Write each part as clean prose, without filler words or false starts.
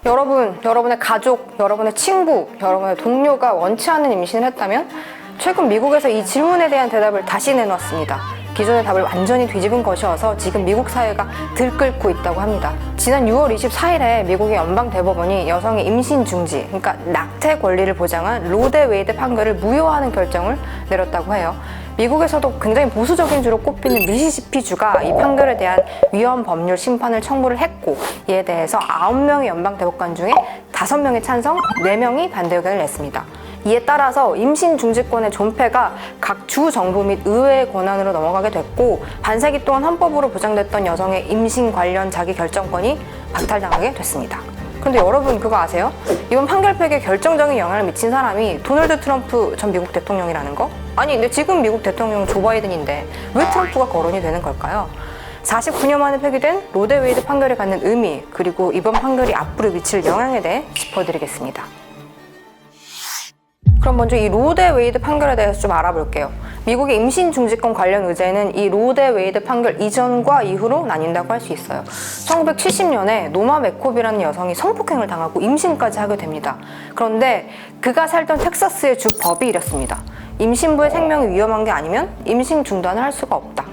여러분의 가족, 여러분의 친구, 여러분의 동료가 원치 않는 임신을 했다면 최근 미국에서 이 질문에 대한 대답을 다시 내놨습니다. 기존의 답을 완전히 뒤집은 것이어서 지금 미국 사회가 들끓고 있다고 합니다. 지난 6월 24일에 미국의 연방대법원이 여성의 임신 중지, 그러니까 낙태 권리를 보장한 로데 웨이드 판결을 무효화하는 결정을 내렸다고 해요. 미국에서도 굉장히 보수적인 주로 꼽히는 미시시피주가 이 판결에 대한 위헌 법률 심판을 청구를 했고, 이에 대해서 9명의 연방대법관 중에 5명이 찬성, 4명이 반대 의견을 냈습니다. 이에 따라서 임신 중지권의 존폐가 각 주 정부 및 의회의 권한으로 넘어가게 됐고, 반세기 동안 헌법으로 보장됐던 여성의 임신 관련 자기 결정권이 박탈당하게 됐습니다. 근데 여러분 그거 아세요? 이번 판결팩에 결정적인 영향을 미친 사람이 도널드 트럼프 전 미국 대통령이라는 거? 아니 근데 지금 미국 대통령은 조 바이든인데 왜 트럼프가 거론이 되는 걸까요? 49년 만에 폐기된 로데 웨이드 판결이 갖는 의미, 그리고 이번 판결이 앞으로 미칠 영향에 대해 짚어드리겠습니다. 그럼 먼저 이 로데 웨이드 판결에 대해서 좀 알아볼게요. 미국의 임신 중지권 관련 의제는 이 로데 웨이드 판결 이전과 이후로 나뉜다고 할 수 있어요. 1970년에 노마 맥코비라는 여성이 성폭행을 당하고 임신까지 하게 됩니다. 그런데 그가 살던 텍사스의 주 법이 이랬습니다. 임신부의 생명이 위험한 게 아니면 임신 중단을 할 수가 없다.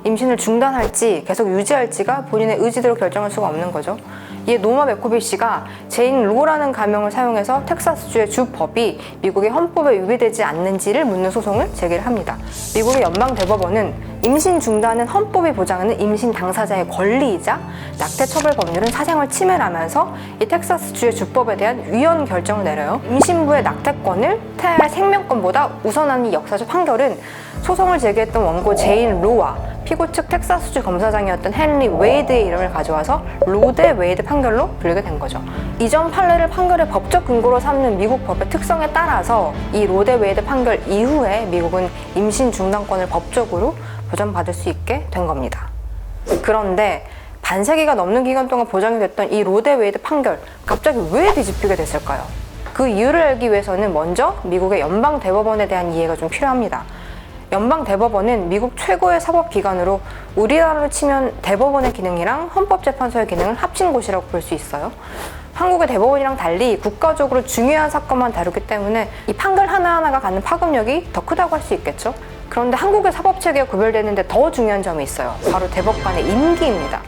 임신을 중단할지 계속 유지할지가 본인의 의지대로 결정할 수가 없는 거죠. 이에 노마 맥코비 씨가 제인 로라는 가명을 사용해서 텍사스주의 주 법이 미국의 헌법에 위배되지 않는지를 묻는 소송을 제기를 합니다. 미국의 연방대법원은 임신 중단은 헌법이 보장하는 임신 당사자의 권리이자 낙태 처벌 법률은 사생활 침해라면서 이 텍사스주의 주법에 대한 위헌 결정을 내려요. 임신부의 낙태권을 태아의 생명권보다 우선하는 이 역사적 판결은 소송을 제기했던 원고 제인 로와 피고 측 텍사스주 검사장이었던 헨리 웨이드의 이름을 가져와서 로데 웨이드 판결로 불리게 된 거죠. 이전 판례를 판결의 법적 근거로 삼는 미국 법의 특성에 따라서 이 로데 웨이드 판결 이후에 미국은 임신 중단권을 법적으로 보전받을 수 있게 된 겁니다. 그런데 반세기가 넘는 기간 동안 보장이 됐던 이 로데 웨이드 판결, 갑자기 왜 뒤집히게 됐을까요? 그 이유를 알기 위해서는 먼저 미국의 연방대법원에 대한 이해가 좀 필요합니다. 연방대법원은 미국 최고의 사법기관으로 우리나라로 치면 대법원의 기능이랑 헌법재판소의 기능을 합친 곳이라고 볼 수 있어요. 한국의 대법원이랑 달리 국가적으로 중요한 사건만 다루기 때문에 이 판결 하나하나가 갖는 파급력이 더 크다고 할 수 있겠죠. 그런데 한국의 사법체계가 구별되는데 더 중요한 점이 있어요. 바로 대법관의 임기입니다.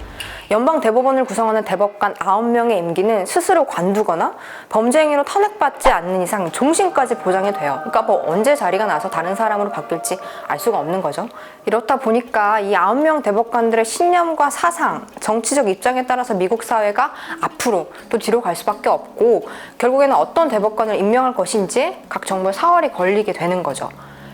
연방대법원을 구성하는 대법관 9명의 임기는 스스로 관두거나 범죄 행위로 탄핵받지 않는 이상 종신까지 보장이 돼요. 그러니까 뭐 언제 자리가 나서 다른 사람으로 바뀔지 알 수가 없는 거죠. 이렇다 보니까 이 9명 대법관들의 신념과 사상, 정치적 입장에 따라서 미국 사회가 앞으로 또 뒤로 갈 수밖에 없고, 결국에는 어떤 대법관을 임명할 것인지 각 정부의 사활이 걸리게 되는 거죠.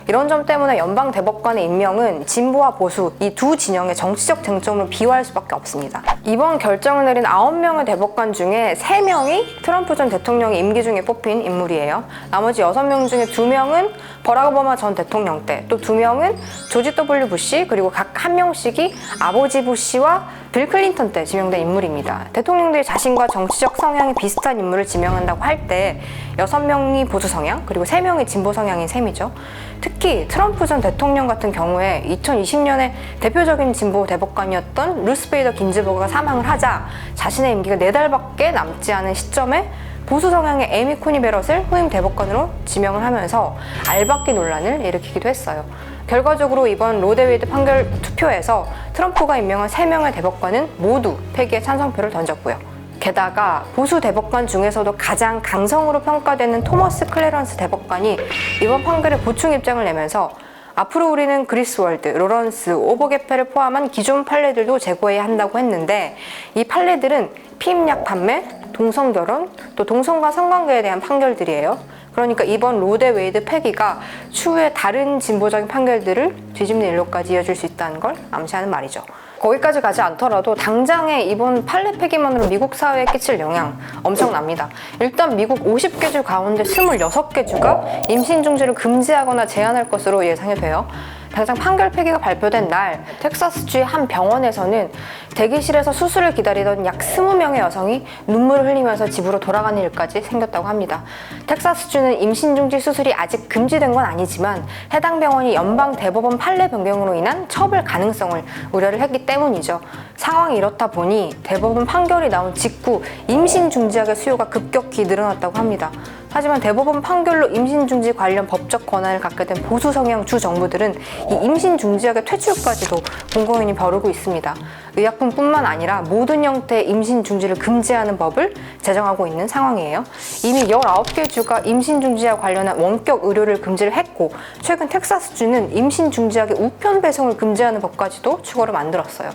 이런 점 때문에 연방대법관의 임명은 진보와 보수 이 두 진영의 정치적 쟁점으로 비화할 수밖에 없습니다. 이번 결정을 내린 9명의 대법관 중에 3명이 트럼프 전 대통령의 임기 중에 뽑힌 인물이에요. 나머지 6명 중에 2명은 버락 오바마 전 대통령 때, 또 2명은 조지 W 부시, 그리고 각 한 명씩이 아버지 부시와 빌 클린턴 때 지명된 인물입니다. 대통령들이 자신과 정치적 성향이 비슷한 인물을 지명한다고 할 때 6명이 보수 성향, 그리고 3명이 진보 성향인 셈이죠. 특히 트럼프 전 대통령 같은 경우에 2020년에 대표적인 진보 대법관이었던 루스 베이더 긴즈버그가 사망을 하자 자신의 임기가 4달밖에 남지 않은 시점에 보수 성향의 에미 코니 베럿을 후임 대법관으로 지명을 하면서 알박기 논란을 일으키기도 했어요. 결과적으로 이번 로데 웨이드 판결 투표에서 트럼프가 임명한 3명의 대법관은 모두 폐기의 찬성표를 던졌고요. 게다가 보수 대법관 중에서도 가장 강성으로 평가되는 토머스 클래런스 대법관이 이번 판결에 보충 입장을 내면서 앞으로 우리는 그리스월드, 로런스, 오버게페를 포함한 기존 판례들도 제고해야 한다고 했는데, 이 판례들은 피임약 판매, 동성결혼, 또 동성과 성관계에 대한 판결들이에요. 그러니까 이번 로데 웨이드 폐기가 추후에 다른 진보적인 판결들을 뒤집는 일로까지 이어질 수 있다는 걸 암시하는 말이죠. 거기까지 가지 않더라도 당장의 이번 판례 폐기만으로 미국 사회에 끼칠 영향 엄청납니다. 일단 미국 50개 주 가운데 26개 주가 임신 중지를 금지하거나 제한할 것으로 예상이 돼요. 당장 판결 폐기가 발표된 날 텍사스주의 한 병원에서는 대기실에서 수술을 기다리던 약 20명의 여성이 눈물을 흘리면서 집으로 돌아가는 일까지 생겼다고 합니다. 텍사스주는 임신 중지 수술이 아직 금지된 건 아니지만 해당 병원이 연방 대법원 판례 변경으로 인한 처벌 가능성을 우려를 했기 때문이죠. 상황이 이렇다 보니 대법원 판결이 나온 직후 임신 중지약의 수요가 급격히 늘어났다고 합니다. 하지만 대법원 판결로 임신 중지 관련 법적 권한을 갖게 된 보수 성향 주 정부들은 이 임신 중지약의 퇴출까지도 공공연히 벼르고 있습니다. 의약품뿐만 아니라 모든 형태의 임신 중지를 금지하는 법을 제정하고 있는 상황이에요. 이미 19개 주가 임신 중지와 관련한 원격 의료를 금지를 했고, 최근 텍사스주는 임신 중지약의 우편 배송을 금지하는 법까지도 추가로 만들었어요.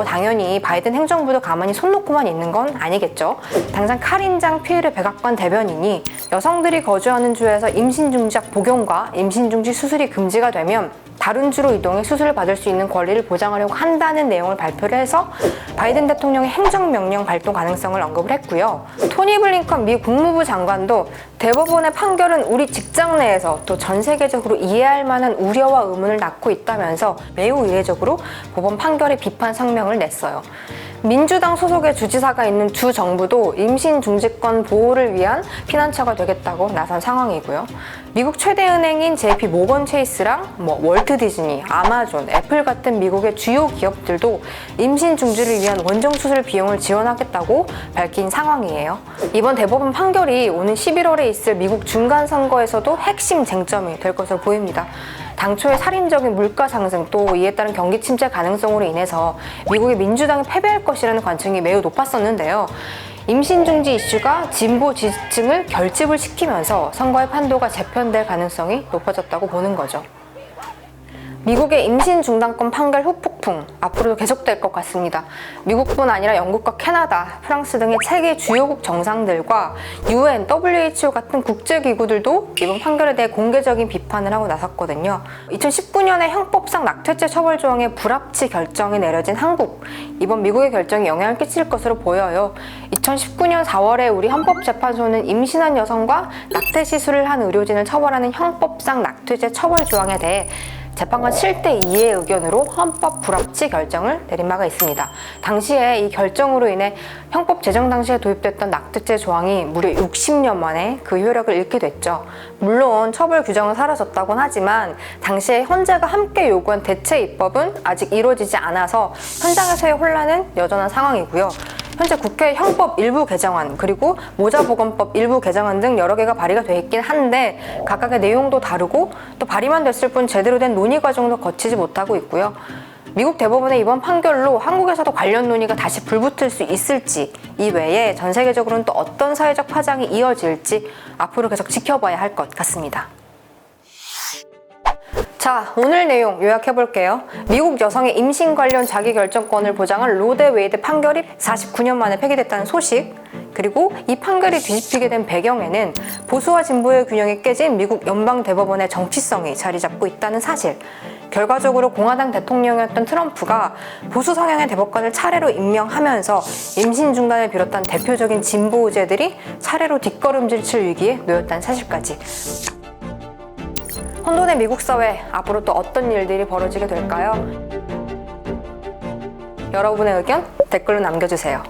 당연히 바이든 행정부도 가만히 손 놓고만 있는 건 아니겠죠. 당장 카린장 피에르 백악관 대변인이 여성들이 거주하는 주에서 임신 중지약 복용과 임신 중지 수술이 금지가 되면 다른 주로 이동해 수술을 받을 수 있는 권리를 보장하려고 한다는 내용을 발표를 해서 바이든 대통령의 행정명령 발동 가능성을 언급을 했고요. 토니 블링컨 미 국무부 장관도 대법원의 판결은 우리 직장 내에서 또 전 세계적으로 이해할 만한 우려와 의문을 낳고 있다면서 매우 이례적으로 법원 판결의 비판 성명을 냈어요. 민주당 소속의 주지사가 있는 주 정부도 임신 중지권 보호를 위한 피난처가 되겠다고 나선 상황이고요. 미국 최대 은행인 JP 모건 체이스랑 월트 디즈니, 아마존, 애플 같은 미국의 주요 기업들도 임신 중지를 위한 원정 수술 비용을 지원하겠다고 밝힌 상황이에요. 이번 대법원 판결이 오는 11월에 있을 미국 중간 선거에서도 핵심 쟁점이 될 것으로 보입니다. 당초의 살인적인 물가 상승 또 이에 따른 경기 침체 가능성으로 인해서 미국의 민주당이 패배할 것이라는 관측이 매우 높았었는데요. 임신 중지 이슈가 진보 지지층을 결집을 시키면서 선거의 판도가 재편될 가능성이 높아졌다고 보는 거죠. 미국의 임신 중단권 판결 후폭풍 앞으로도 계속될 것 같습니다. 미국뿐 아니라 영국과 캐나다, 프랑스 등의 세계 주요국 정상들과 UN, WHO 같은 국제기구들도 이번 판결에 대해 공개적인 비판을 하고 나섰거든요. 2019년에 형법상 낙태죄 처벌 조항의 불합치 결정이 내려진 한국, 이번 미국의 결정이 영향을 끼칠 것으로 보여요. 2019년 4월에 우리 헌법재판소는 임신한 여성과 낙태 시술을 한 의료진을 처벌하는 형법상 낙태죄 처벌 조항에 대해 재판관 7대2의 의견으로 헌법 불합치 결정을 내린 바가 있습니다. 당시에 이 결정으로 인해 형법 제정 당시에 도입됐던 낙태죄 조항이 무려 60년 만에 그 효력을 잃게 됐죠. 물론 처벌 규정은 사라졌다곤 하지만 당시에 헌재가 함께 요구한 대체 입법은 아직 이루어지지 않아서 현장에서의 혼란은 여전한 상황이고요. 현재 국회 형법 일부 개정안 그리고 모자보건법 일부 개정안 등 여러 개가 발의가 돼 있긴 한데 각각의 내용도 다르고 또 발의만 됐을 뿐 제대로 된 논의 과정도 거치지 못하고 있고요. 미국 대법원의 이번 판결로 한국에서도 관련 논의가 다시 불붙을 수 있을지, 이외에 전 세계적으로는 또 어떤 사회적 파장이 이어질지 앞으로 계속 지켜봐야 할 것 같습니다. 자, 오늘 내용 요약해볼게요. 미국 여성의 임신 관련 자기결정권을 보장한 로데 웨이드 판결이 49년 만에 폐기됐다는 소식, 그리고 이 판결이 뒤집히게 된 배경에는 보수와 진보의 균형이 깨진 미국 연방대법원의 정치성이 자리 잡고 있다는 사실, 결과적으로 공화당 대통령이었던 트럼프가 보수 성향의 대법관을 차례로 임명하면서 임신 중단을 비롯한 대표적인 진보 의제들이 차례로 뒷걸음질 칠 위기에 놓였다는 사실까지. 혼돈의 미국 사회, 앞으로 또 어떤 일들이 벌어지게 될까요? 여러분의 의견 댓글로 남겨주세요.